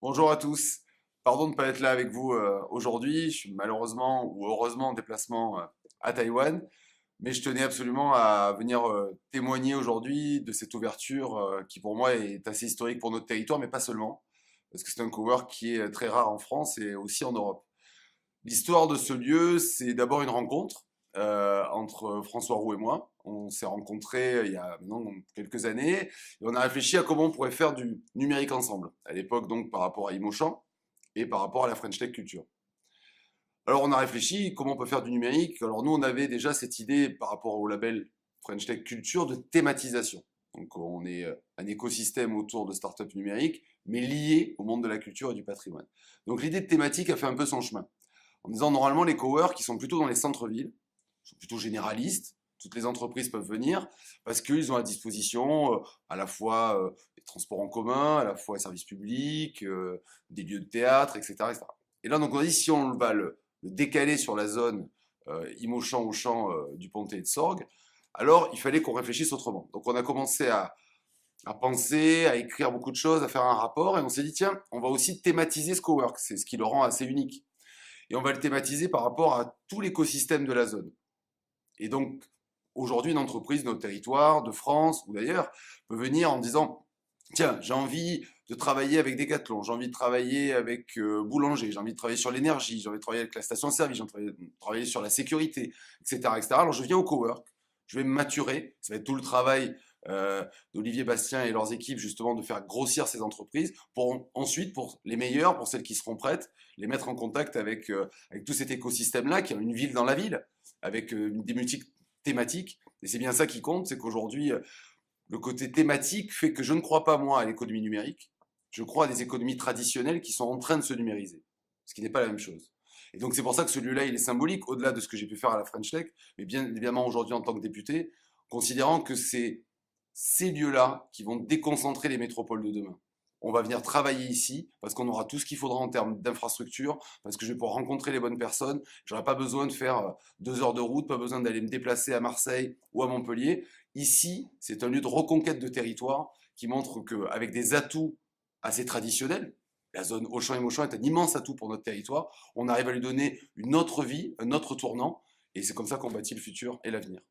Bonjour à tous. Pardon de ne pas être là avec vous aujourd'hui. Je suis malheureusement ou heureusement en déplacement à Taïwan, mais je tenais absolument à venir témoigner aujourd'hui de cette ouverture qui pour moi est assez historique pour notre territoire, mais pas seulement, parce que c'est un cowork qui est très rare en France et aussi en Europe. L'histoire de ce lieu, c'est d'abord une rencontre entre François Roux et moi. On s'est rencontrés il y a maintenant quelques années et on a réfléchi à comment on pourrait faire du numérique ensemble. À l'époque, donc, par rapport à Imochamp et par rapport à la French Tech Culture. Alors, on a réfléchi comment on peut faire du numérique. Alors, nous, on avait déjà cette idée par rapport au label French Tech Culture de thématisation. Donc, on est un écosystème autour de startups numériques, mais lié au monde de la culture et du patrimoine. Donc, l'idée de thématique a fait un peu son chemin en disant normalement les coworks qui sont plutôt dans les centres-villes, sont plutôt généralistes, toutes les entreprises peuvent venir parce qu'ils ont à disposition à la fois des transports en commun, à la fois les services publics, des lieux de théâtre, etc., etc. Et là donc on a dit si on va le décaler sur la zone Imauchamp au champ du Pontet et de Sorgues, alors il fallait qu'on réfléchisse autrement. Donc on a commencé à penser, à écrire beaucoup de choses, à faire un rapport, et on s'est dit, tiens, on va aussi thématiser ce cowork, c'est ce qui le rend assez unique. Et on va le thématiser par rapport à tout l'écosystème de la zone. Et donc, aujourd'hui, une entreprise de notre territoire, de France ou d'ailleurs, peut venir en disant, tiens, j'ai envie de travailler avec Decathlon, j'ai envie de travailler avec Boulanger, j'ai envie de travailler sur l'énergie, j'ai envie de travailler avec la station-service, j'ai envie de travailler sur la sécurité, etc., etc. Alors je viens au cowork, je vais me maturer, ça va être tout le travail d'Olivier Bastien et leurs équipes justement de faire grossir ces entreprises pour ensuite, pour les meilleures, pour celles qui seront prêtes, les mettre en contact avec tout cet écosystème-là qui a une ville dans la ville, avec des multiples thématiques. Et c'est bien ça qui compte, c'est qu'aujourd'hui, le côté thématique fait que je ne crois pas, moi, à l'économie numérique. Je crois à des économies traditionnelles qui sont en train de se numériser, ce qui n'est pas la même chose. Et donc c'est pour ça que ce lieu-là, il est symbolique, au-delà de ce que j'ai pu faire à la French Tech, mais bien évidemment aujourd'hui en tant que député, considérant que c'est ces lieux-là qui vont déconcentrer les métropoles de demain. On va venir travailler ici parce qu'on aura tout ce qu'il faudra en termes d'infrastructure, parce que je vais pouvoir rencontrer les bonnes personnes. J'aurai pas besoin de faire 2 heures de route, pas besoin d'aller me déplacer à Marseille ou à Montpellier. Ici, c'est un lieu de reconquête de territoire qui montre qu'avec des atouts assez traditionnels, la zone Auchan et Mauchamp est un immense atout pour notre territoire. On arrive à lui donner une autre vie, un autre tournant, et c'est comme ça qu'on bâtit le futur et l'avenir.